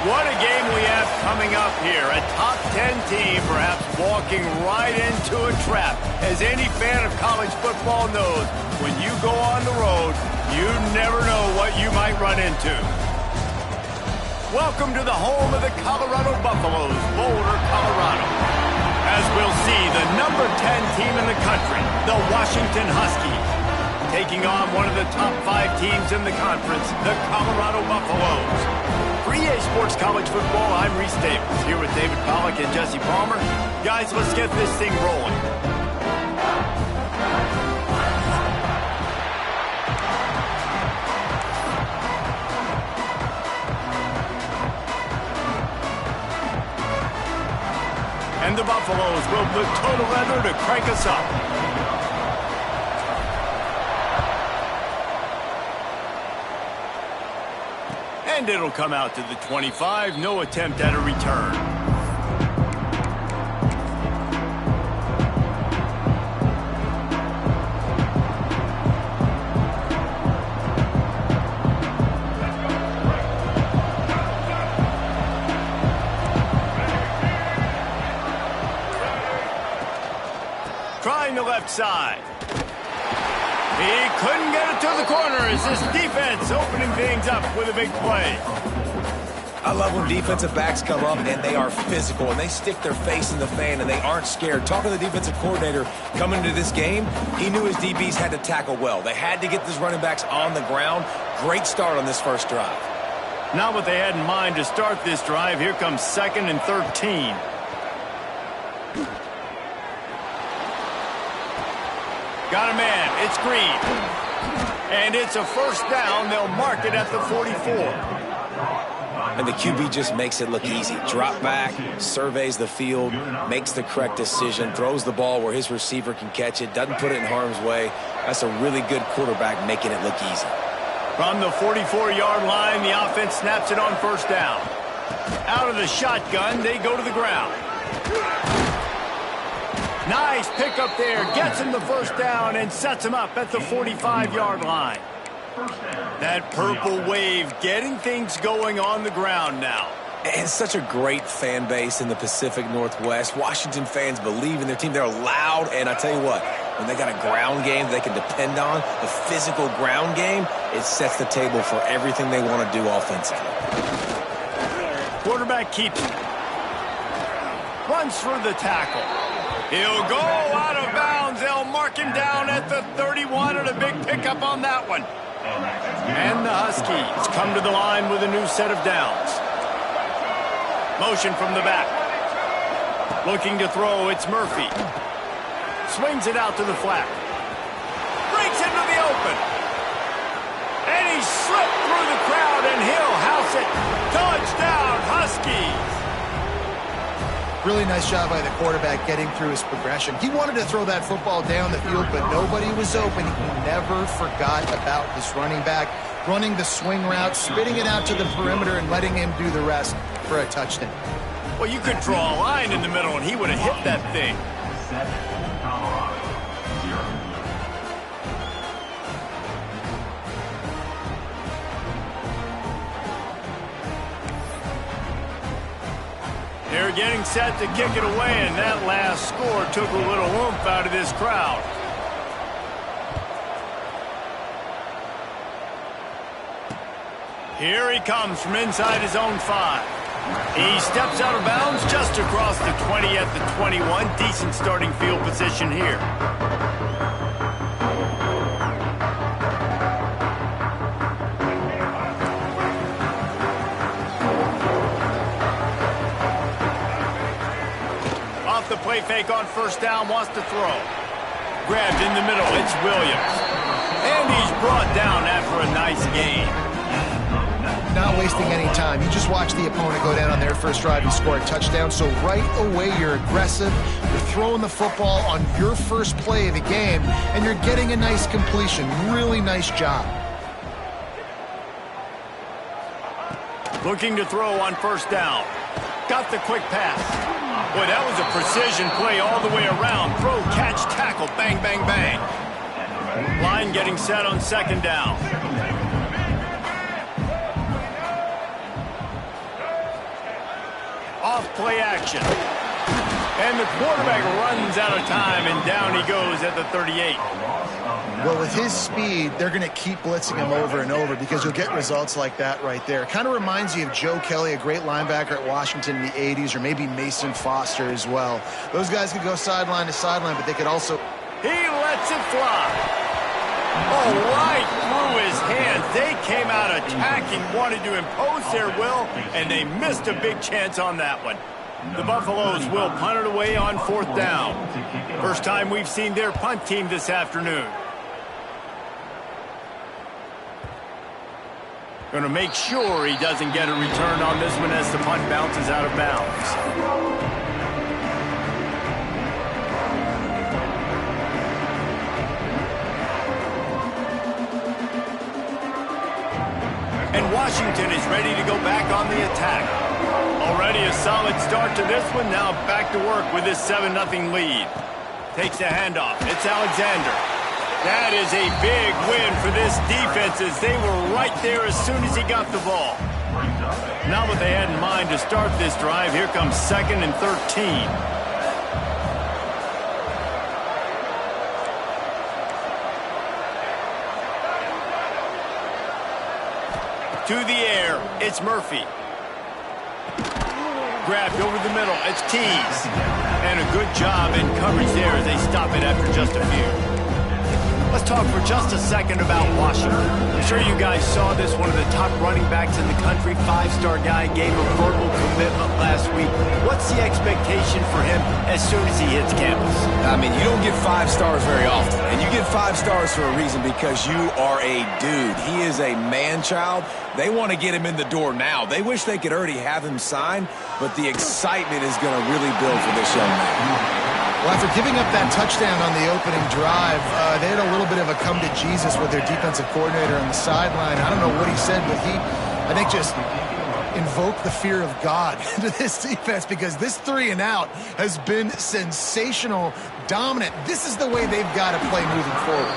What a game we have coming up here. A top 10 team perhaps walking right into a trap. As any fan of college football knows, when you go on the road, you never know what you might run into. Welcome to the home of the Colorado Buffaloes, Boulder, Colorado. As we'll see, the number 10 team in the country, the Washington Huskies, taking on one of the top 5 teams in the conference, the Colorado Buffaloes. For EA Sports College Football, I'm Reese Davis, here with David Pollack and Jesse Palmer. Guys, let's get this thing rolling. And the Buffaloes will put total leather to crank us up. And it'll come out to the 25. No attempt at a return. Trying the left side. He couldn't get it to the corner as this defense opening things up with a big play. I love when defensive backs come up and they are physical and they stick their face in the fan and they aren't scared. Talking to the defensive coordinator coming into this game, he knew his DBs had to tackle well. They had to get these running backs on the ground. Great start on this first drive. Not what they had in mind to start this drive. Here comes 2nd and 13. Got a man. It's Green. And it's a first down. They'll mark it at the 44. And the QB just makes it look easy. Drop back, surveys the field, makes the correct decision, throws the ball where his receiver can catch it, doesn't put it in harm's way. That's a really good quarterback making it look easy. From the 44-yard line, the offense snaps it on first down. Out of the shotgun, they go to the ground. Nice pickup there. Gets him the first down and sets him up at the 45-yard line. That purple wave getting things going on the ground now. And such a great fan base in the Pacific Northwest. Washington fans believe in their team. They're loud, and I tell you what, when they got a ground game they can depend on, the physical ground game, it sets the table for everything they want to do offensively. Quarterback keeps it. Runs for the tackle. He'll go out of bounds. They'll mark him down at the 31, and a big pickup on that one. And the Huskies come to the line with a new set of downs. Motion from the back. Looking to throw, it's Murphy. Swings it out to the flat. Breaks into the open. And he slipped through the crowd, and he'll house it. Touchdown, Huskies. Really nice job by the quarterback getting through his progression. He wanted to throw that football down the field, but nobody was open. He never forgot about his running back, running the swing route, spitting it out to the perimeter, and letting him do the rest for a touchdown. Well, you could draw a line in the middle, and he would have hit that thing. They're getting set to kick it away, and that last score took a little oomph out of this crowd. Here he comes from inside his own 5. He steps out of bounds just across the 20 at the 21. Decent starting field position here. The play fake on first down, wants to throw. Grabbed in the middle, it's Williams. And he's brought down after a nice gain. Not wasting any time. You just watch the opponent go down on their first drive and score a touchdown. So right away, you're aggressive. You're throwing the football on your first play of the game, and you're getting a nice completion. Really nice job. Looking to throw on first down. Got the quick pass. Boy, that was a precision play all the way around. Throw, catch, tackle, bang, bang, bang. Line getting set on second down. off play action. And the quarterback runs out of time, and down he goes at the 38. Well, with his speed, they're going to keep blitzing him over and over because you'll get results like that right there. Kind of reminds you of Joe Kelly, a great linebacker at Washington in the 80s, or maybe Mason Foster as well. Those guys could go sideline to sideline, but they could also... He lets it fly. Oh, right through his hands. They came out attacking, wanted to impose their will, and they missed a big chance on that one. The Buffaloes will punt it away on 4th down. First time we've seen their punt team this afternoon. Going to make sure he doesn't get a return on this one as the punt bounces out of bounds. And Washington is ready to go back on the attack. Already a solid start to this one. Now back to work with this 7-0 lead. Takes the handoff. It's Alexander. That is a big win for this defense as they were right there as soon as he got the ball. Not what they had in mind to start this drive. Here comes 2nd and 13. To the air, it's Murphy. Grabbed over the middle, it's Tees. And a good job in coverage there as they stop it after just a few. Let's talk for just a second about Washington. I'm sure you guys saw this, one of the top running backs in the country, 5-star guy, gave a verbal commitment last week. What's the expectation for him as soon as he hits campus? I mean, you don't get 5 stars very often, and you get 5 stars for a reason because you are a dude. He is a man-child. They want to get him in the door now. They wish they could already have him signed, but the excitement is going to really build for this young man. Well, after giving up that touchdown on the opening drive, they had a little bit of a come to Jesus with their defensive coordinator on the sideline. I don't know what he said, but he, I think, just invoked the fear of God into this defense because this 3 and out has been sensational, dominant. This is the way they've got to play moving forward.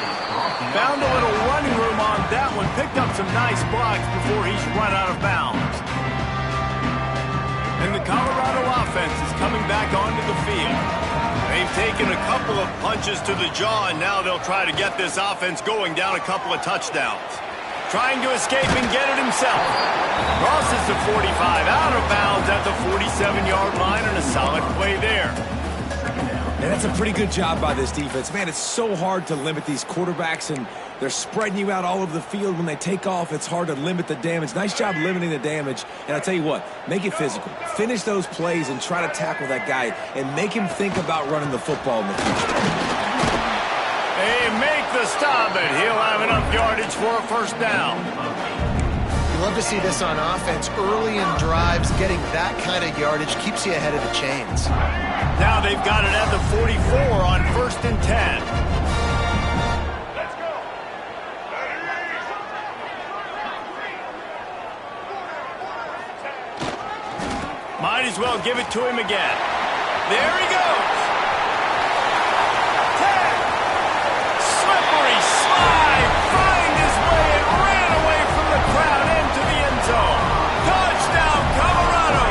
Found a little running room on that one. Picked up some nice blocks before he's run out of bounds. And the Colorado offense is coming back onto the field. They've taken a couple of punches to the jaw, and now they'll try to get this offense going down a couple of touchdowns. Trying to escape and get it himself. Crosses the 45, out of bounds at the 47-yard line, and a solid play there. And that's a pretty good job by this defense. Man, it's so hard to limit these quarterbacks, and they're spreading you out all over the field. When they take off, it's hard to limit the damage. Nice job limiting the damage. And I'll tell you what, make it physical. Finish those plays and try to tackle that guy and make him think about running the football in the future. They make the stop, and he'll have enough yardage for a first down. You love to see this on offense. Early in drives, getting that kind of yardage keeps you ahead of the chains. Now they've got it at the 44 on 1st and 10. Might as well give it to him again. There he goes. 10. Slippery slide. Find his way and ran away from the crowd into the end zone. Touchdown, Colorado.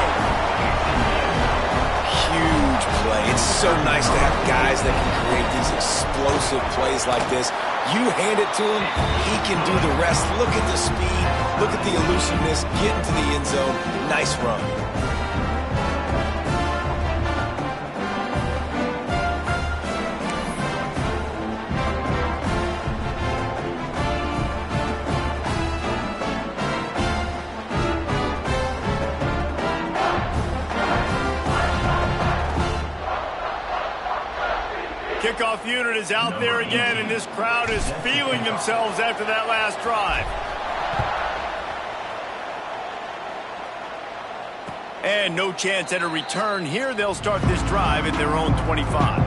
Huge play. It's so nice to have guys that can create these explosive plays like this. You hand it to him, he can do the rest. Look at the speed. Look at the elusiveness. Get into the end zone. Nice run. Kickoff unit is out there again, and this crowd is feeling themselves after that last drive. And no chance at a return here. They'll start this drive at their own 25.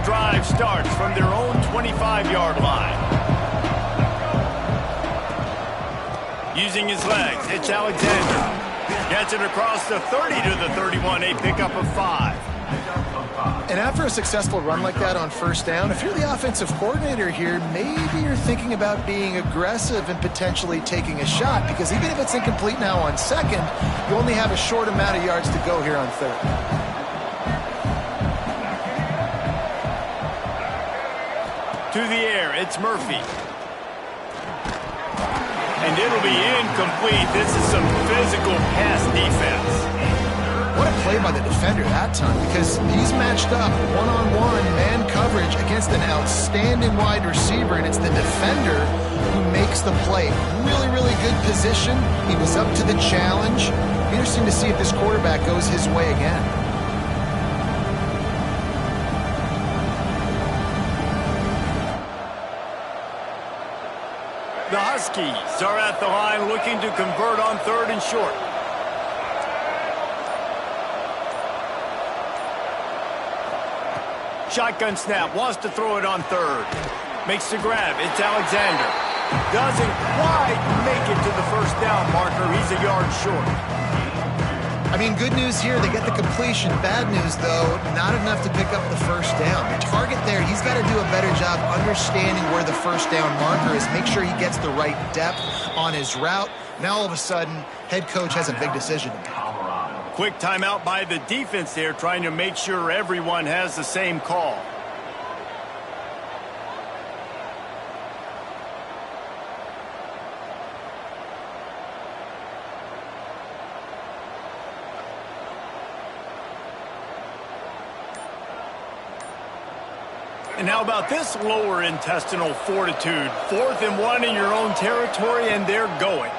Drive starts from their own 25-yard line. Using his legs, it's Alexander. Gets it across the 30 to the 31, a pickup of 5. And after a successful run like that on first down, if you're the offensive coordinator here, maybe you're thinking about being aggressive and potentially taking a shot, because even if it's incomplete now on second, you only have a short amount of yards to go here on third. To the air, it's Murphy. And it'll be incomplete. This is some physical pass defense. What a play by the defender that time, because he's matched up one-on-one man coverage against an outstanding wide receiver, and it's the defender who makes the play. Really, really good position. He was up to the challenge. Interesting to see if this quarterback goes his way again. The Huskies are at the line looking to convert on third and short. Shotgun snap, wants to throw it on third. Makes the grab, it's Alexander. Doesn't quite make it to the first down marker. He's a yard short. I mean, good news here, they get the completion. Bad news, though, not enough to pick up the first down. The target there, he's got to do a better job understanding where the first down marker is, make sure he gets the right depth on his route. Now, all of a sudden, head coach has a big decision to make. Quick timeout by the defense there, trying to make sure everyone has the same call. And how about this lower intestinal fortitude? 4th and 1 in your own territory, and they're going.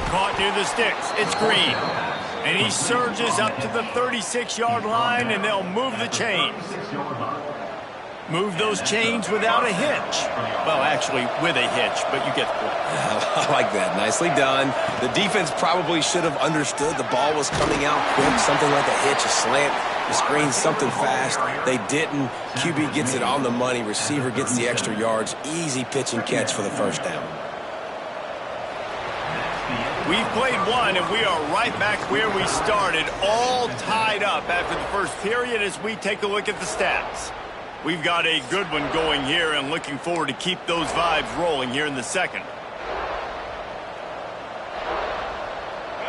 Caught near the sticks. It's Green. And he surges up to the 36-yard line, and they'll move the chains. Move those chains without a hitch. Well, actually, with a hitch, but you get the point. I like that. Nicely done. The defense probably should have understood the ball was coming out quick, something like a hitch, a slant, a screen, something fast. They didn't. QB gets it on the money. Receiver gets the extra yards. Easy pitch and catch for the first down. We've played one, and we are right back where we started, all tied up after the first period as we take a look at the stats. We've got a good one going here and looking forward to keep those vibes rolling here in the second.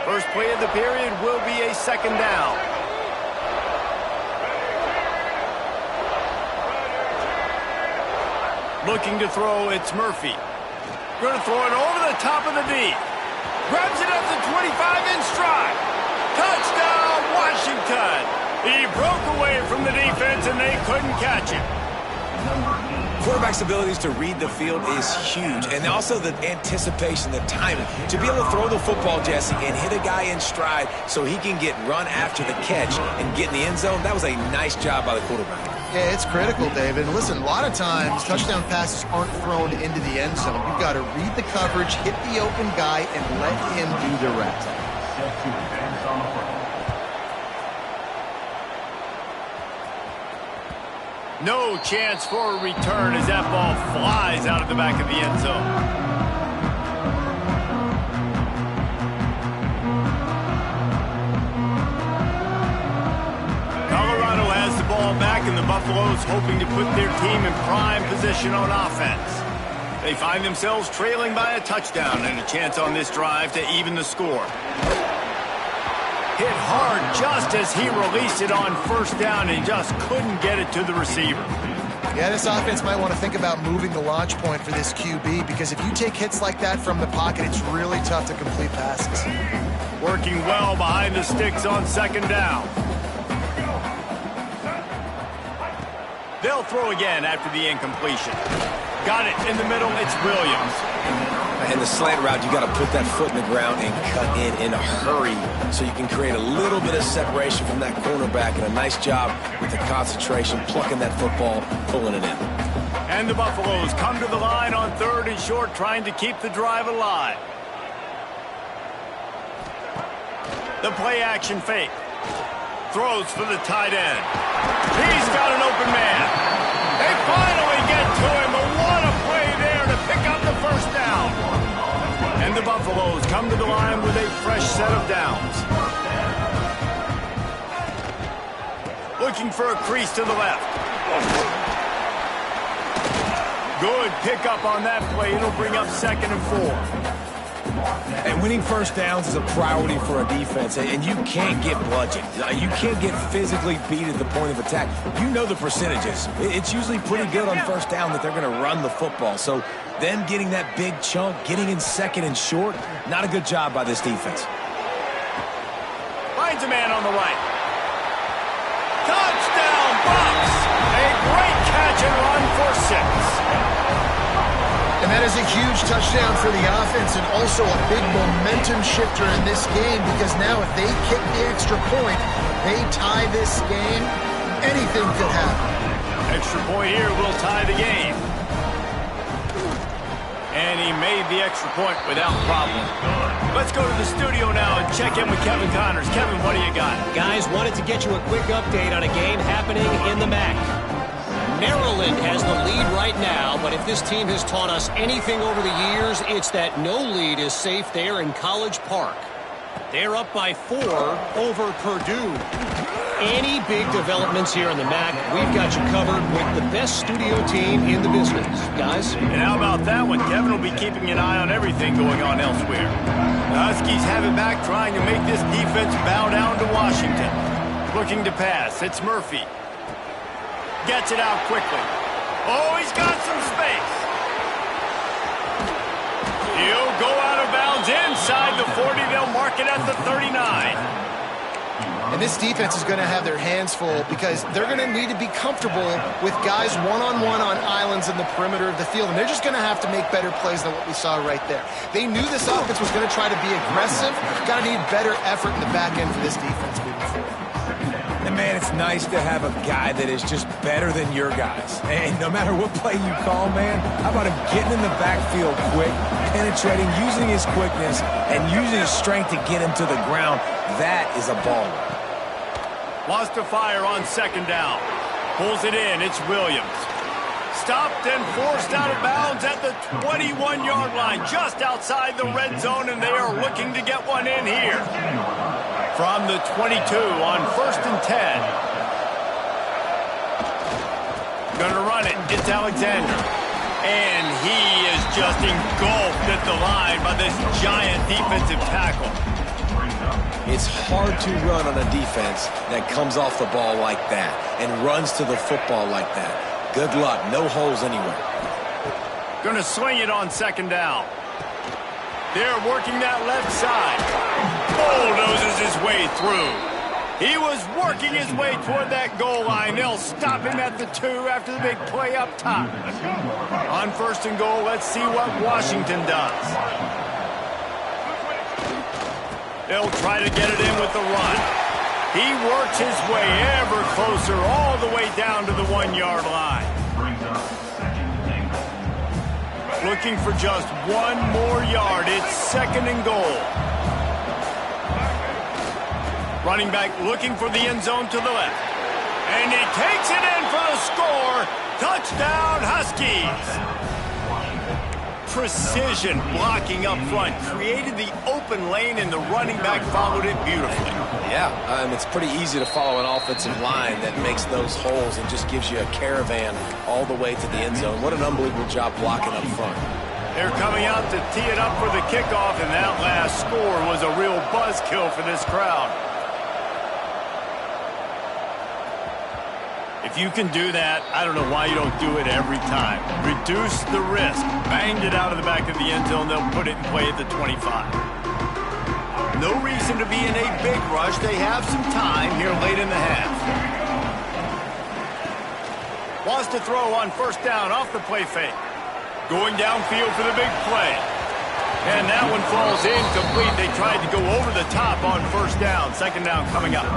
First play of the period will be a second down. Looking to throw, it's Murphy. Going to throw it over the top of the D. Grabs it up the 25 in stride. Touchdown, Washington. He broke away from the defense, and they couldn't catch him. Quarterback's abilities to read the field is huge, and also the anticipation, the timing. To be able to throw the football, Jesse, and hit a guy in stride so he can get run after the catch and get in the end zone, that was a nice job by the quarterback. Yeah, it's critical, David. And listen, a lot of times, touchdown passes aren't thrown into the end zone. You've got to read the coverage, hit the open guy, and let him do the rest. No chance for a return as that ball flies out of the back of the end zone. Colorado has the ball back, and the Buffaloes hoping to put their team in prime position on offense. They find themselves trailing by a touchdown and a chance on this drive to even the score. Hit hard just as he released it on first down and just couldn't get it to the receiver. Yeah, this offense might want to think about moving the launch point for this QB, because if you take hits like that from the pocket, it's really tough to complete passes. Working well behind the sticks on second down. They'll throw again after the incompletion. Got it in the middle, it's Williams. In the slant route, you got to put that foot in the ground and cut in a hurry so you can create a little bit of separation from that cornerback, and a nice job with the concentration, plucking that football, pulling it in. And the Buffaloes come to the line on third and short, trying to keep the drive alive. The play action fake. Throws for the tight end. He's got an open man. They finally get to him, but what a play there to pick up the first down. And the Buffaloes come to the line with a fresh set of downs. looking for a crease to the left. Good pickup on that play. It'll bring up 2nd and 4. And winning first downs is a priority for a defense, and you can't get bludgeoned. You can't get physically beat at the point of attack. You know the percentages. It's usually pretty good on first down that they're going to run the football. So them getting that big chunk, getting in 2nd and short, not a good job by this defense. Finds a man on the right. Touchdown, Bucks! A great catch and run for 6. And that is a huge touchdown for the offense and also a big momentum shifter in this game, because now if they kick the extra point, they tie this game, anything could happen. Extra point here will tie the game. And he made the extra point without problem. Let's go to the studio now and check in with Kevin Connors. Kevin, what do you got? Guys, wanted to get you a quick update on a game happening in the MAC. Maryland has the lead right now, but if this team has taught us anything over the years, it's that no lead is safe there in College Park. They're up by 4 over Purdue. Any big developments here in the MAC, we've got you covered with the best studio team in the business, guys. And how about that one? Kevin will be keeping an eye on everything going on elsewhere. The Huskies have it back, trying to make this defense bow down to Washington. Looking to pass. It's Murphy. Gets it out quickly. Oh, he's got some space. He'll go out of bounds inside the 40. They'll mark it at the 39. And this defense is going to have their hands full, because they're going to need to be comfortable with guys one-on-one on islands in the perimeter of the field. And they're just going to have to make better plays than what we saw right there. They knew this offense was going to try to be aggressive. Got to need better effort in the back end for this defense moving forward. And, man, it's nice to have a guy that is just better than your guys. And no matter what play you call, man, how about him getting in the backfield quick, penetrating, using his quickness, and using his strength to get him to the ground? That is a baller. Wants to fire on 2nd down. Pulls it in. It's Williams. Stopped and forced out of bounds at the 21-yard line, just outside the red zone, and they are looking to get one in here. From the 22 on 1st and 10. Gonna run it. It's Alexander. And he is just engulfed at the line by this giant defensive tackle. It's hard to run on a defense that comes off the ball like that and runs to the football like that. Good luck. No holes anywhere. Gonna swing it on 2nd down. They're working that left side. Bulldozes his way through. He was working his way toward that goal line. They'll stop him at the 2 after the big play up top. On 1st and goal, let's see what Washington does. They'll try to get it in with the run. He works his way ever closer all the way down to the 1-yard line. Looking for just 1 more yard. It's 2nd and goal. Running back looking for the end zone to the left. And he takes it in for the score. Touchdown, Huskies. Precision blocking up front. Created the open lane, and the running back followed it beautifully. Yeah, it's pretty easy to follow an offensive line that makes those holes and just gives you a caravan all the way to the end zone. What an unbelievable job blocking up front. They're coming out to tee it up for the kickoff, and that last score was a real buzzkill for this crowd. If you can do that, I don't know why you don't do it every time. Reduce the risk. Banged it out of the back of the end zone. They'll put it in play at the 25. No reason to be in a big rush. They have some time here late in the half. Wants to throw on 1st down off the play fake. Going downfield for the big play. And that one falls incomplete. They tried to go over the top on 1st down. 2nd down coming up.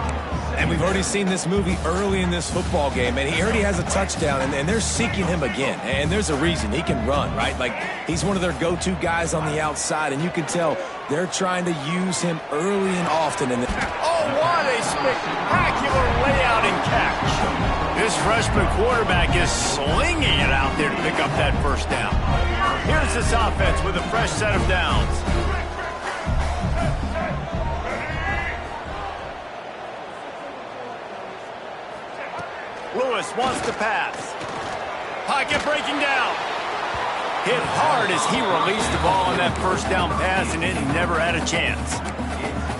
And we've already seen this movie early in this football game, and he already has a touchdown, and they're seeking him again. And there's a reason. He can run, right? Like, he's one of their go-to guys on the outside, and you can tell they're trying to use him early and often. Oh, what a spectacular layout and catch. This freshman quarterback is slinging it out there to pick up that 1st down. Here's this offense with a fresh set of downs. Lewis wants to pass. Pocket breaking down. Hit hard as he released the ball on that first down pass, and it never had a chance.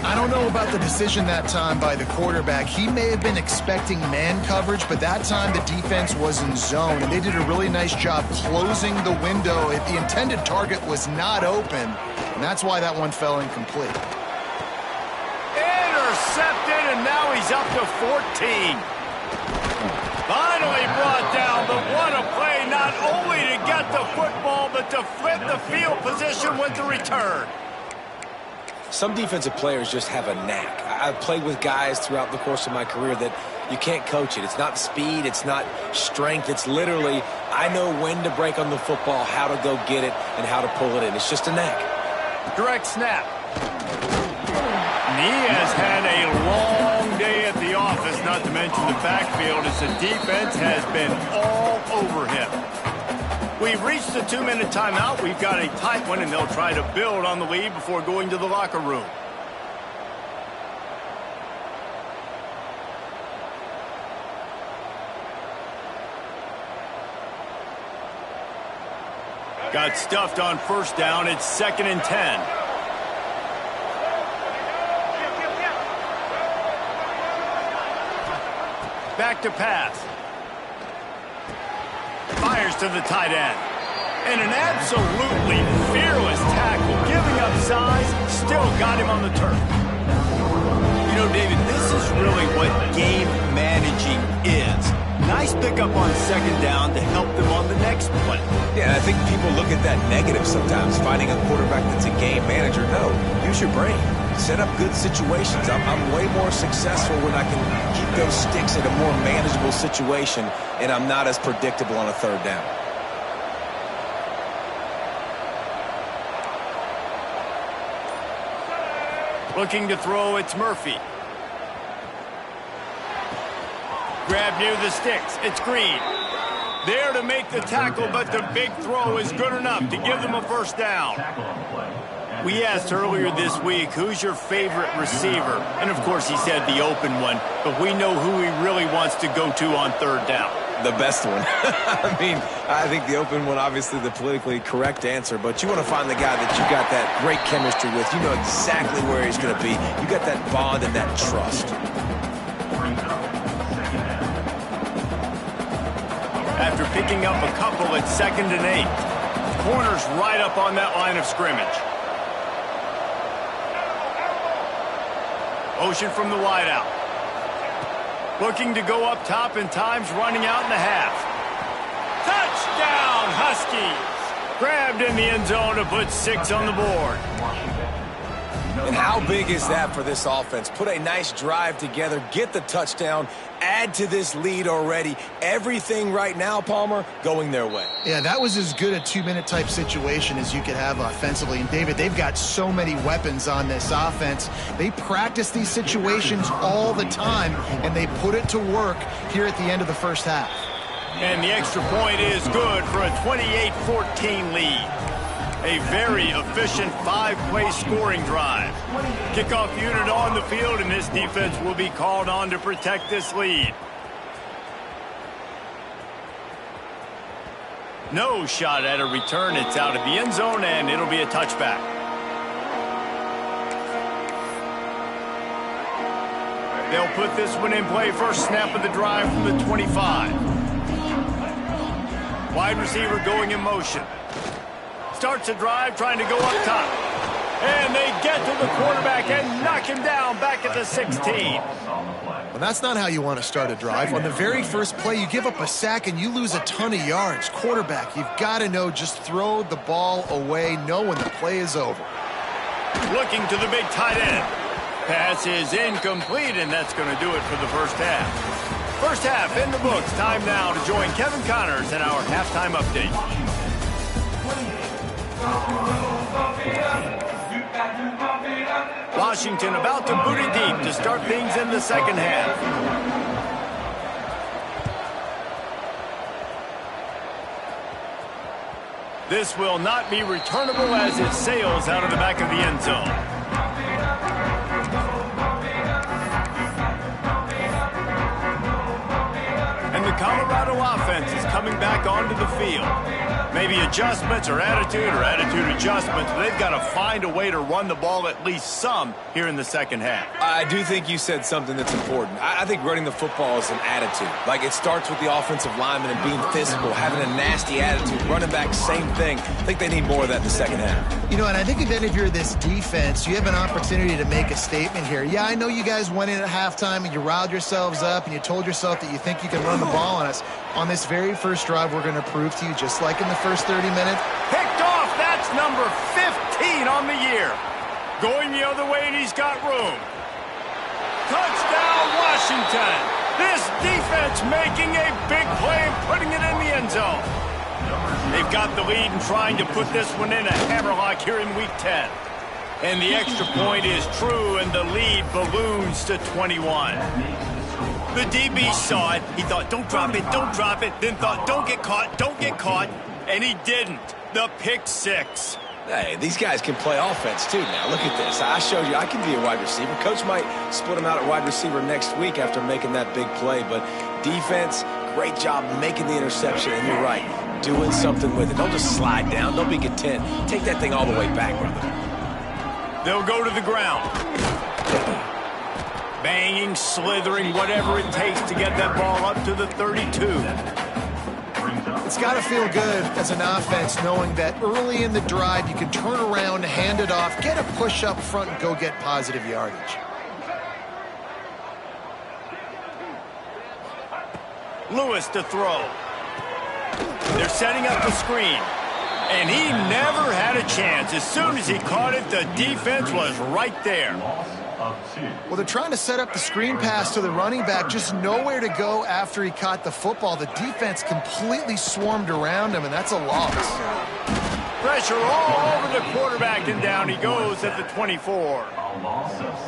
I don't know about the decision that time by the quarterback. He may have been expecting man coverage, but that time the defense was in zone, and they did a really nice job closing the window. If the intended target was not open, and that's why that one fell incomplete. Intercepted, and now he's up to 14. Finally brought down, but what a play, not only to get the football, but to flip the field position with the return. Some defensive players just have a knack. I've played with guys throughout the course of my career that you can't coach it. It's not speed, it's not strength. It's literally, I know when to break on the football, how to go get it, and how to pull it in. It's just a knack. Direct snap. And he has had a long day at the office, not to mention the backfield, as the defense has been all over him. We've reached the 2-minute timeout. We've got a tight one, and they'll try to build on the lead before going to the locker room. Got stuffed on first down. It's 2nd and 10. Back to pass. Fires to the tight end. And an absolutely fearless tackle. Giving up size, still got him on the turf. You know, David, this is really what game managing is. Nice pickup on 2nd down to help them on the next play. Yeah, I think people look at that negative sometimes, finding a quarterback that's a game manager. No, use your brain. Set up good situations. I'm way more successful when I can keep those sticks in a more manageable situation, and I'm not as predictable on a 3rd down. Looking to throw, it's Murphy. Grab near the sticks, it's Green. There to make the tackle, but the big throw is good enough to give them a first down. We asked earlier this week, who's your favorite receiver? And, of course, he said the open one, but we know who he really wants to go to on 3rd down. The best one. I mean, I think the open one, obviously the politically correct answer, but you want to find the guy that you got that great chemistry with. You know exactly where he's going to be. You got that bond and that trust. After picking up a couple at 2nd and 8. Corner's right up on that line of scrimmage. Motion from the wideout. Looking to go up top, and time's running out in the half. Touchdown, Huskies! Grabbed in the end zone to put 6 on the board. And how big is that for this offense? Put a nice drive together, get the touchdown, add to this lead already. Everything right now, Palmer, going their way. Yeah, that was as good a 2-minute type situation as you could have offensively. And, David, they've got so many weapons on this offense. They practice these situations all the time, and they put it to work here at the end of the first half. And the extra point is good for a 28-14 lead. A very efficient 5-play scoring drive. Kickoff unit on the field, and this defense will be called on to protect this lead. No shot at a return. It's out of the end zone, and it'll be a touchback. They'll put this one in play. First snap of the drive from the 25. Wide receiver going in motion. Starts a drive trying to go up top. And they get to the quarterback and knock him down back at the 16. Well, that's not how you want to start a drive. On the very first play, you give up a sack and you lose a ton of yards. Quarterback, you've got to know, just throw the ball away, know when the play is over. Looking to the big tight end. Pass is incomplete, and that's going to do it for the first half. First half in the books. Time now to join Kevin Connors in our halftime update. Washington about to boot it deep to start things in the second half. This will not be returnable as it sails out of the back of the end zone. And the Colorado offense is coming back onto the field. Maybe adjustments or attitude adjustments. They've got to find a way to run the ball at least some here in the second half. I do think you said something that's important. I think running the football is an attitude. Like, it starts with the offensive lineman and being physical, having a nasty attitude. Running back, same thing. I think they need more of that in the second half. You know, and I think then if you're this defense, you have an opportunity to make a statement here. Yeah, I know you guys went in at halftime and you riled yourselves up and you told yourself that you think you can run the ball on us. On this very first drive, we're going to prove to you, just like in the first 30 minutes. Picked off. That's number 15 on the year. Going the other way, and he's got room. Touchdown, Washington. This defense making a big play and putting it in the end zone. They've got the lead and trying to put this one in a hammerlock here in Week 10. And the extra point is true, and the lead balloons to 21. The DB saw it. He thought, don't drop it, then thought, don't get caught, and he didn't. The pick six. Hey, these guys can play offense, too, now. Look at this. I showed you I can be a wide receiver. Coach might split him out at wide receiver next week after making that big play, but defense, great job making the interception, and you're right, doing something with it. Don't just slide down. Don't be content. Take that thing all the way back, brother. They'll go to the ground. Banging, slithering, whatever it takes to get that ball up to the 32. It's got to feel good as an offense knowing that early in the drive you can turn around, hand it off, get a push up front, and go get positive yardage. Lewis to throw. They're setting up the screen. And he never had a chance. As soon as he caught it, the defense was right there. Well, they're trying to set up the screen pass to the running back, just nowhere to go after he caught the football. The defense completely swarmed around him, and that's a loss. Pressure all over the quarterback, and down he goes at the 24.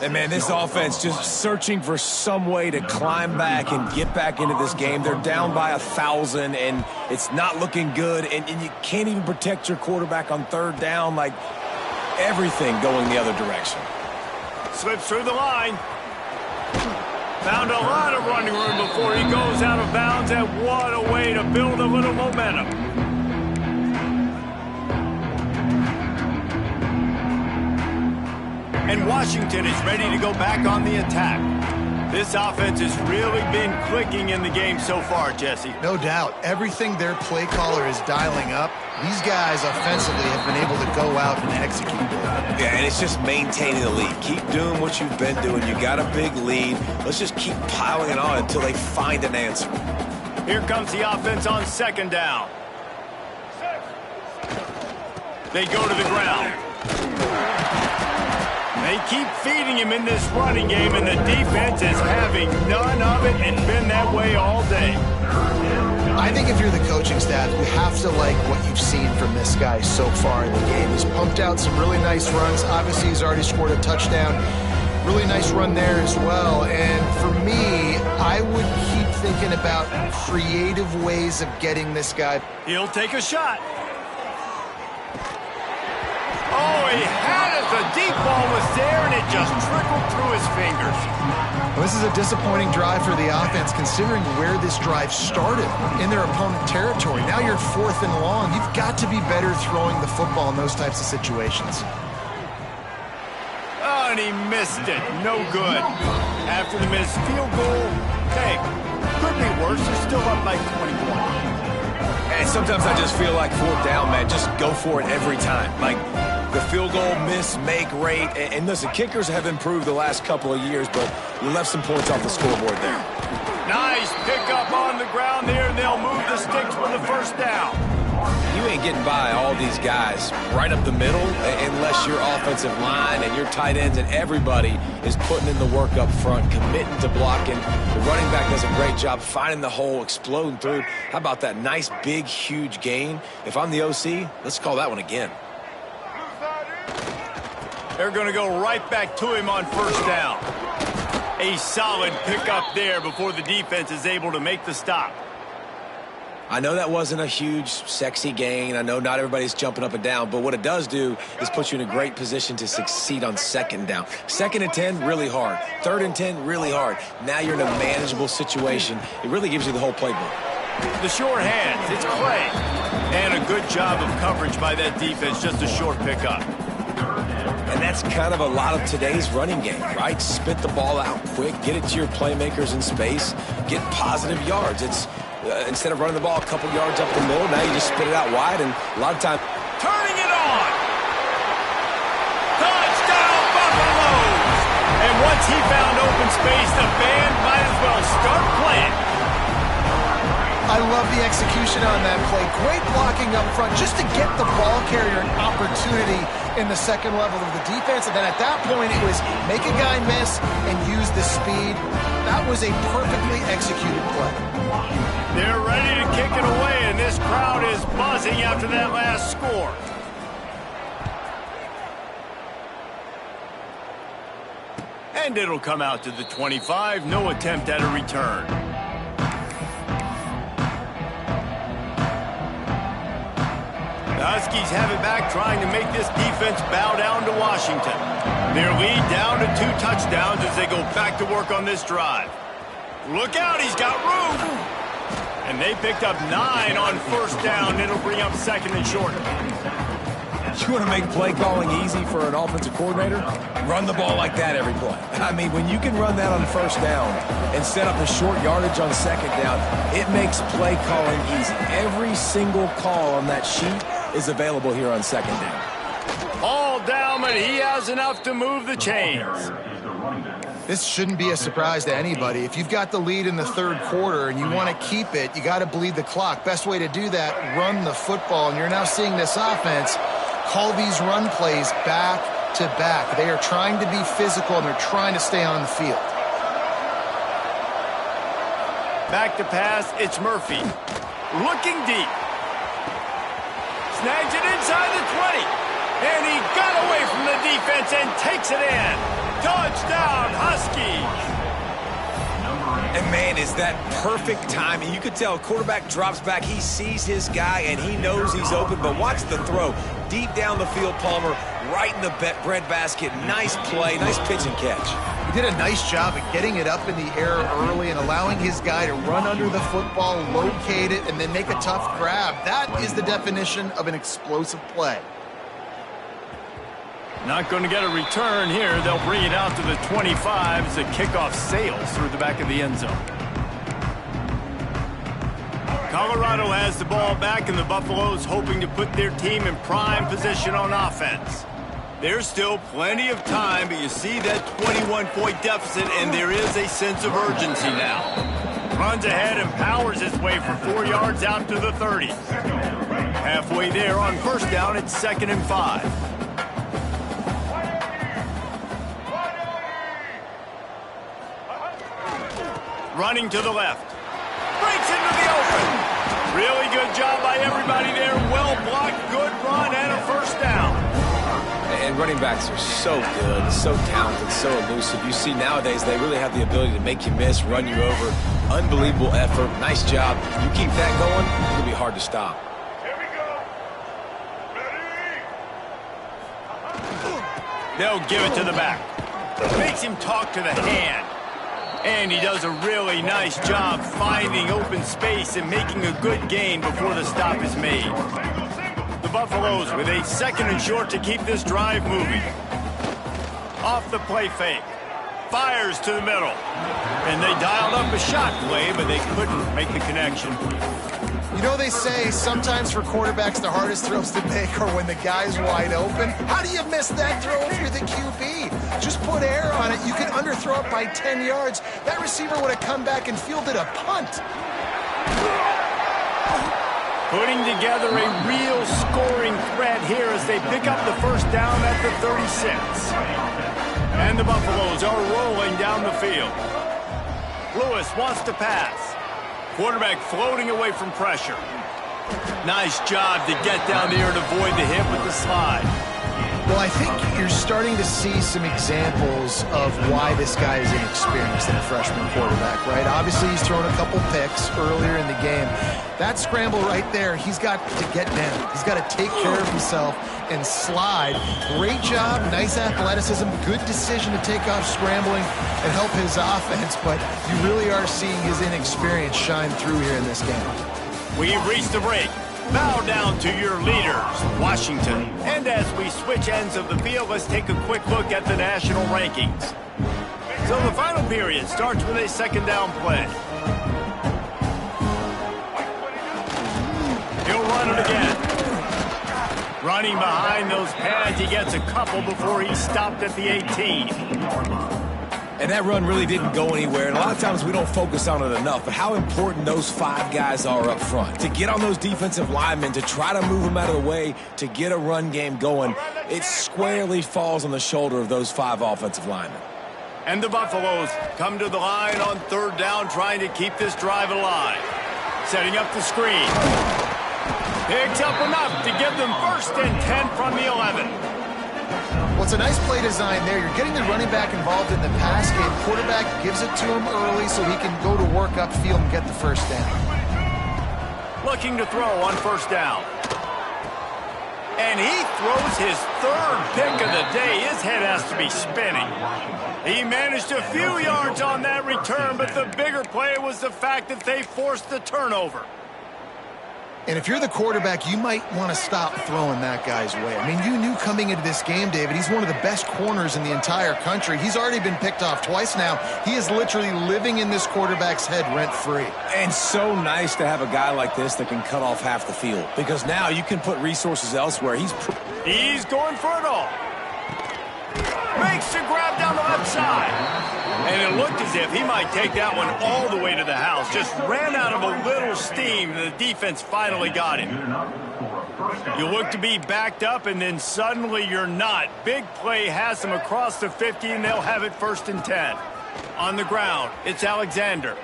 And, man, this offense just searching for some way to climb back and get back into this game. They're down by 1,000, and it's not looking good, and you can't even protect your quarterback on third down. Like, everything going the other direction. Slips through the line. Found a lot of running room before he goes out of bounds, and what a way to build a little momentum. And Washington is ready to go back on the attack. This offense has really been clicking in the game so far, Jesse. No doubt. Everything their play caller is dialing up, these guys offensively have been able to go out and execute. Yeah, and it's just maintaining the lead. Keep doing what you've been doing. You got a big lead. Let's just keep piling it on until they find an answer. Here comes the offense on second down. They go to the ground. They keep feeding him in this running game, and the defense is having none of it and been that way all day. I think if you're the coaching staff, you have to like what you've seen from this guy so far in the game. He's pumped out some really nice runs. Obviously, he's already scored a touchdown. Really nice run there as well. And for me, I would keep thinking about creative ways of getting this guy. He'll take a shot. Oh, he had it. The deep ball was there, and it just trickled through his fingers. Well, this is a disappointing drive for the offense, considering where this drive started, in their opponent territory. Now you're 4th and long. You've got to be better throwing the football in those types of situations. Oh, and he missed it. No good. After the missed field goal, hey, could be worse. They're still up by 21. And sometimes I just feel like 4th down, man. Just go for it every time. Like, the field goal miss-make rate. And listen, kickers have improved the last couple of years, but you left some points off the scoreboard there. Nice pickup on the ground there, and they'll move the sticks for the first down. You ain't getting by all these guys right up the middle unless your offensive line and your tight ends and everybody is putting in the work up front, committing to blocking. The running back does a great job finding the hole, exploding through. How about that nice, big, huge gain? If I'm the OC, let's call that one again. They're going to go right back to him on first down. A solid pickup there before the defense is able to make the stop. I know that wasn't a huge, sexy gain. I know not everybody's jumping up and down, but what it does do is put you in a great position to succeed on second down. 2nd and 10, really hard. 3rd and 10, really hard. Now you're in a manageable situation. It really gives you the whole playbook. The short hands, it's Clay. And a good job of coverage by that defense, just a short pickup. And that's kind of a lot of today's running game, right? Spit the ball out quick, get it to your playmakers in space, get positive yards. It's instead of running the ball a couple yards up the middle, now you just spit it out wide, and a lot of times... Turning it on! Touchdown, Buffaloes! And once he found open space, the band might as well start playing. I love the execution on that play. Great blocking up front just to get the ball carrier an opportunity in the second level of the defense. And then at that point, it was make a guy miss and use the speed. That was a perfectly executed play. They're ready to kick it away, and this crowd is buzzing after that last score. And it'll come out to the 25. No attempt at a return. The Huskies have it back, trying to make this defense bow down to Washington. Their lead down to 2 touchdowns as they go back to work on this drive. Look out, he's got room. And they picked up 9 on 1st down. It'll bring up 2nd and short. You want to make play calling easy for an offensive coordinator? Run the ball like that every play. I mean, when you can run that on 1st down and set up a short yardage on 2nd down, it makes play calling easy. Every single call on that sheet is available here on 2nd down. All down, but he has enough to move the chains. This shouldn't be a surprise to anybody. If you've got the lead in the 3rd quarter and you want to keep it, you got to bleed the clock. Best way to do that, run the football. And you're now seeing this offense call these run plays back to back. They are trying to be physical, and they're trying to stay on the field. Back to pass, it's Murphy. Looking deep. Snags it inside the 20. And he got away from the defense and takes it in. Touchdown, Huskies. And, man, is that perfect timing. You could tell quarterback drops back. He sees his guy, and he knows he's open. But watch the throw. Deep down the field, Palmer, right in the breadbasket. Nice play, nice pitch and catch. He did a nice job of getting it up in the air early and allowing his guy to run under the football, locate it, and then make a tough grab. That is the definition of an explosive play. Not going to get a return here. They'll bring it out to the 25 as the kickoff sails through the back of the end zone. Colorado has the ball back, and the Buffaloes hoping to put their team in prime position on offense. There's still plenty of time, but you see that 21-point deficit, and there is a sense of urgency now. Runs ahead and powers his way for 4 yards out to the 30. Halfway there on 1st down, it's 2nd and 5. Running to the left. Breaks into the open. Really good job by everybody there. Well blocked, good run, and a 1st down. And running backs are so good, so talented, so elusive. You see nowadays they really have the ability to make you miss, run you over. Unbelievable effort. Nice job. You keep that going, it'll be hard to stop. Here we go. Ready? They'll give it to the back. Makes him talk to the hand. And he does a really nice job finding open space and making a good gain before the stop is made. The Buffaloes with a 2nd and short to keep this drive moving. Off the play fake. Fires to the middle. And they dialed up a shot play, but they couldn't make the connection. You know, they say sometimes for quarterbacks the hardest throws to make are when the guy's wide open. How do you miss that throw if you're the QB? Just put air on it. You can underthrow it by 10 yards. That receiver would have come back and fielded a punt. Putting together a real scoring threat here as they pick up the 1st down at the 36. And the Buffaloes are rolling down the field. Lewis wants to pass. Quarterback floating away from pressure. Nice job to get down there and avoid the hit with the slide. Well, I think you're starting to see some examples of why this guy is inexperienced in a freshman quarterback, right? Obviously, he's thrown a couple picks earlier in the game. That scramble right there, he's got to get down. He's got to take care of himself and slide. Great job, nice athleticism, good decision to take off scrambling and help his offense, but you really are seeing his inexperience shine through here in this game. We've reached the break. Bow down to your leaders, Washington. And as we switch ends of the field, let's take a quick look at the national rankings. So the final period starts with a second down play. He'll run it again. Running behind those pads, he gets a couple before he's stopped at the 18. And that run really didn't go anywhere. And a lot of times we don't focus on it enough. But how important those 5 guys are up front. To get on those defensive linemen, to try to move them out of the way, to get a run game going, it squarely falls on the shoulder of those 5 offensive linemen. And the Buffaloes come to the line on third down, trying to keep this drive alive. Setting up the screen. Picks up enough to give them 1st and 10 from the 11. Well, it's a nice play design there. You're getting the running back involved in the pass game. Quarterback gives it to him early so he can go to work upfield and get the 1st down. Looking to throw on 1st down. And he throws his 3rd pick of the day. His head has to be spinning. He managed a few yards on that return, but the bigger play was the fact that they forced the turnover. And if you're the quarterback, you might want to stop throwing that guy's way. I mean, you knew coming into this game, David, he's one of the best corners in the entire country. He's already been picked off twice now. He is literally living in this quarterback's head rent-free. And so nice to have a guy like this that can cut off half the field. Because now you can put resources elsewhere. He's going for it all. Makes the grab down the left side. And it looked as if he might take that one all the way to the house. Just ran out of a little steam. The defense finally got him. You look to be backed up, and then suddenly you're not. Big play has them across the 50, and they'll have it 1st and 10. On the ground, it's Alexander.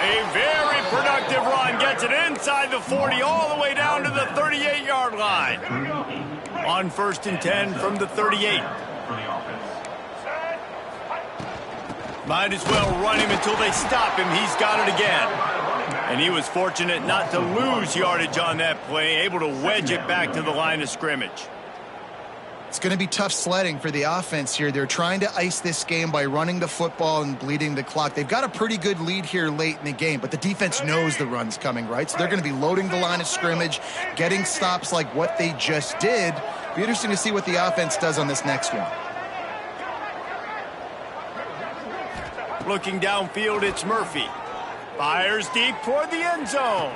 A very productive run. Gets it inside the 40, all the way down to the 38-yard line. On 1st and 10 from the 38. Might as well run him until they stop him. He's got it again. And he was fortunate not to lose yardage on that play, able to wedge it back to the line of scrimmage. It's going to be tough sledding for the offense here. They're trying to ice this game by running the football and bleeding the clock. They've got a pretty good lead here late in the game, but the defense knows the run's coming, right? So they're going to be loading the line of scrimmage, getting stops like what they just did. Be interesting to see what the offense does on this next one. Looking downfield, it's Murphy. Fires deep toward the end zone.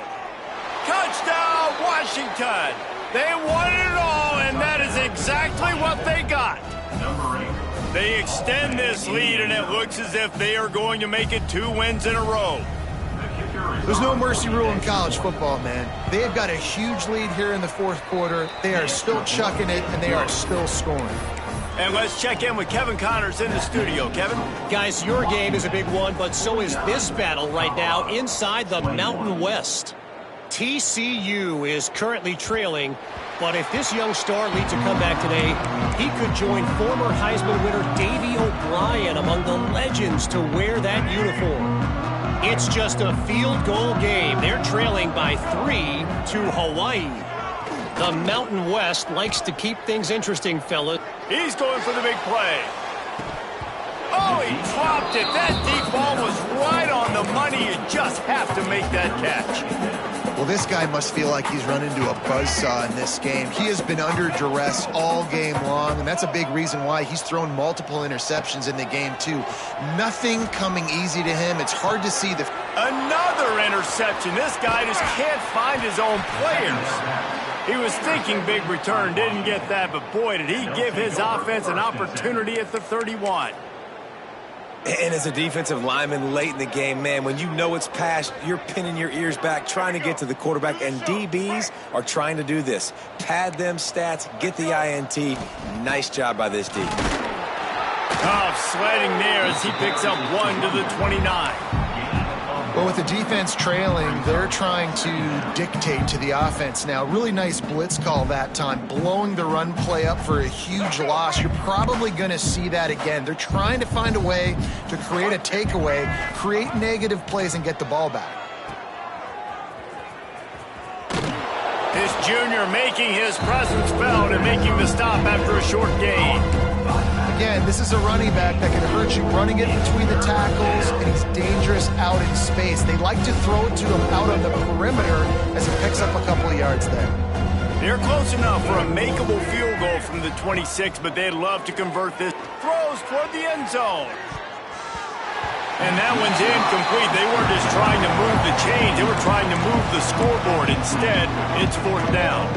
Touchdown, Washington! They wanted it all, and that is exactly what they got. They extend this lead, and it looks as if they are going to make it 2 wins in a row. There's no mercy rule in college football, man. They have got a huge lead here in the 4th quarter. They are still chucking it, and they are still scoring. And let's check in with Kevin Connors in the studio. Kevin? Guys, your game is a big one, but so is this battle right now inside the Mountain West. TCU is currently trailing, but if this young star leads a comeback today, he could join former Heisman winner Davey O'Brien among the legends to wear that uniform. It's just a field goal game. They're trailing by 3 to Hawaii. The Mountain West likes to keep things interesting, fellas. He's going for the big play. Oh, he dropped it. That deep ball was right on the money. You just have to make that catch. Well, this guy must feel like he's run into a buzzsaw in this game. He has been under duress all game long, and that's a big reason why he's thrown multiple interceptions in the game, too. Nothing coming easy to him. It's hard to see the... Another interception. This guy just can't find his own players. He was thinking big return, didn't get that, but boy, did he give his offense an opportunity at the 31. And as a defensive lineman late in the game, man, when you know it's past, you're pinning your ears back, trying to get to the quarterback, and DBs are trying to do this. Pad them stats, get the INT. Nice job by this D. Tough sledding there as he picks up 1 to the 29. Well, with the defense trailing, they're trying to dictate to the offense now. Really nice blitz call that time, blowing the run play up for a huge loss. You're probably going to see that again. They're trying to find a way to create a takeaway, create negative plays, and get the ball back. This junior making his presence felt and making the stop after a short gain. Again, this is a running back that can hurt you, running it between the tackles, and he's dangerous out in space. They like to throw it to him out on the perimeter as he picks up a couple of yards there. They're close enough for a makeable field goal from the 26, but they'd love to convert this. Throws toward the end zone. And that one's incomplete. They weren't just trying to move the chains. They were trying to move the scoreboard. Instead, it's 4th down.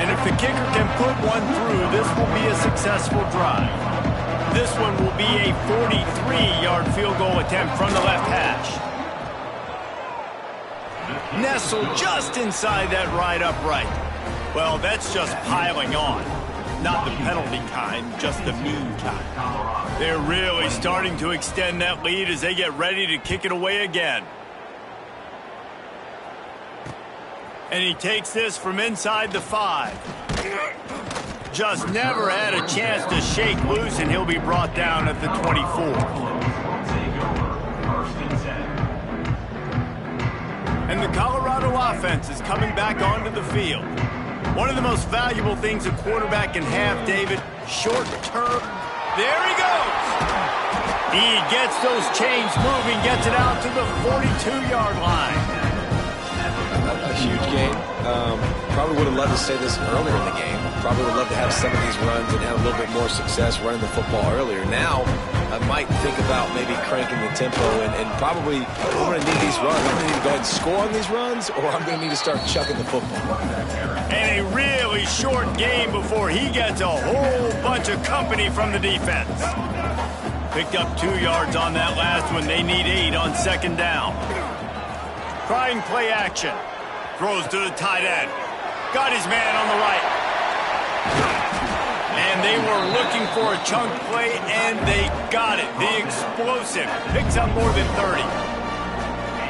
And if the kicker can put one through, this will be a successful drive. This one will be a 43-yard field goal attempt from the left hash. Nestled just inside that right upright. Well, that's just piling on. Not the penalty kind, just the mean kind. They're really starting to extend that lead as they get ready to kick it away again. And he takes this from inside the 5. Just never had a chance to shake loose, and he'll be brought down at the 24. And the Colorado offense is coming back onto the field. One of the most valuable things a quarterback can have, David, short-term. There he goes. He gets those chains moving, gets it out to the 42-yard line. A huge game. Probably would have loved to say this earlier in the game. Probably would love to have some of these runs and have a little bit more success running the football earlier. Now, I might think about maybe cranking the tempo and probably I'm going to need these runs. I'm going to need to go ahead and score on these runs, or I'm going to need to start chucking the football. And a really short game before he gets a whole bunch of company from the defense. Picked up 2 yards on that last one. They need 8 on 2nd down. Trying play action. Throws to the tight end. Got his man on the right. And they were looking for a chunk play, and they got it. The explosive picks up more than 30.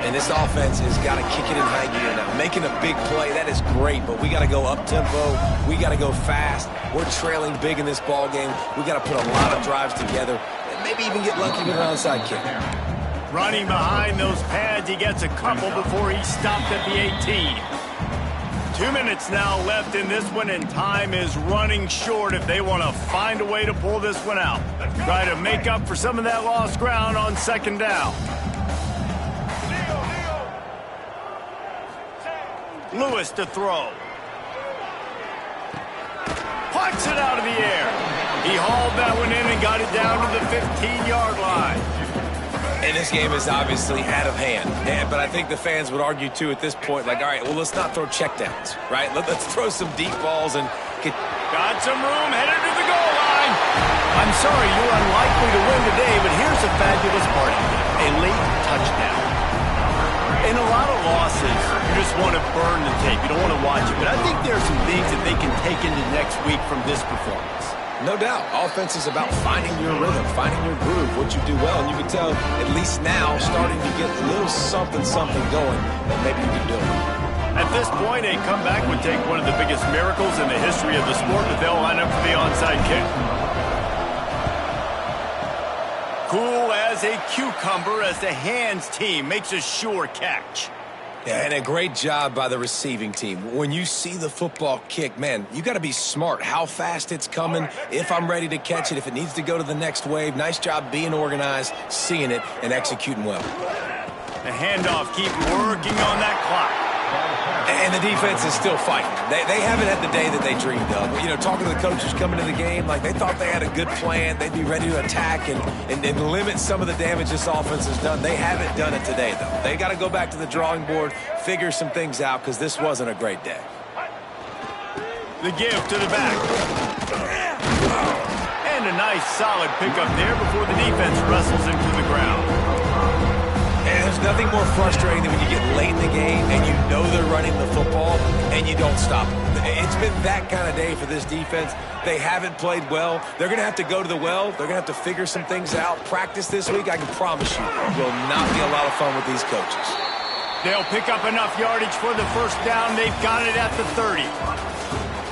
And this offense has got to kick it in high gear now. Making a big play, that is great, but we got to go up-tempo. We got to go fast. We're trailing big in this ball game. We got to put a lot of drives together and maybe even get lucky with an onside kick. Running behind those pads, he gets a couple before he's stopped at the 18. 2 minutes now left in this one, and time is running short if they want to find a way to pull this one out. Try to make up for some of that lost ground on 2nd down. Lewis to throw. Pucks it out of the air. He hauled that one in and got it down to the 15-yard line. And this game is obviously out of hand. But I think the fans would argue, too, at this point, like, all right, well, let's not throw checkdowns, right? Let's throw some deep balls and get... Got some room, headed to the goal line. I'm sorry, you're unlikely to win today, but here's a fabulous part of it. A late touchdown. In a lot of losses, you just want to burn the tape. You don't want to watch it. But I think there are some things that they can take into next week from this performance. No doubt. Offense is about finding your rhythm, finding your groove, what you do well. And you can tell, at least now, starting to get a little something going that maybe you can do it. At this point, a comeback would take one of the biggest miracles in the history of the sport, but they'll line up for the onside kick. Cool as a cucumber as the hands team makes a sure catch. Yeah, and a great job by the receiving team. When you see the football kick, man, you got to be smart. How fast it's coming, if I'm ready to catch it, if it needs to go to the next wave. Nice job being organized, seeing it, and executing well. The handoff keep working on that clock. And the defense is still fighting. They haven't had the day that they dreamed of. You know, talking to the coaches coming to the game, like they thought they had a good plan. They'd be ready to attack and limit some of the damage this offense has done. They haven't done it today, though. They got to go back to the drawing board, figure some things out, because this wasn't a great day. The give to the back. And a nice solid pickup there before the defense wrestles him to the ground. And there's there's nothing more frustrating than when you get late in the game and you know they're running the football and you don't stop them. It's been that kind of day for this defense. They haven't played well. They're going to have to go to the well. They're going to have to figure some things out. Practice this week, I can promise you, will not be a lot of fun with these coaches. They'll pick up enough yardage for the first down. They've got it at the 30.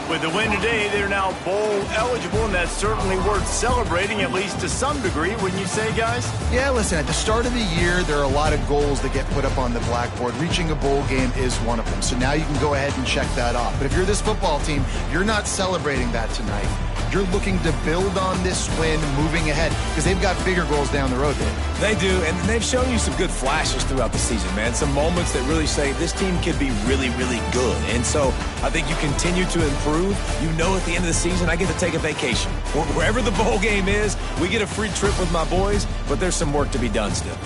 With the win today, they're now bowl eligible, and that's certainly worth celebrating, at least to some degree, wouldn't you say, guys? Yeah, listen, at the start of the year, there are a lot of goals that get put up on the blackboard. Reaching a bowl game is one of them. So now you can go ahead and check that off. But if you're this football team, you're not celebrating that tonight. You're looking to build on this win moving ahead because they've got bigger goals down the road, Dave. They do, and they've shown you some good flashes throughout the season, man. Some moments that really say this team could be really, really good. And so I think you continue to improve. You know at the end of the season, I get to take a vacation. Wherever the bowl game is, we get a free trip with my boys, but there's some work to be done still.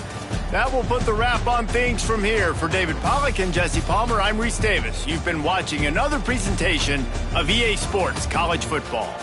That will put the wrap on things from here. For David Pollack and Jesse Palmer, I'm Reese Davis. You've been watching another presentation of EA Sports College Football.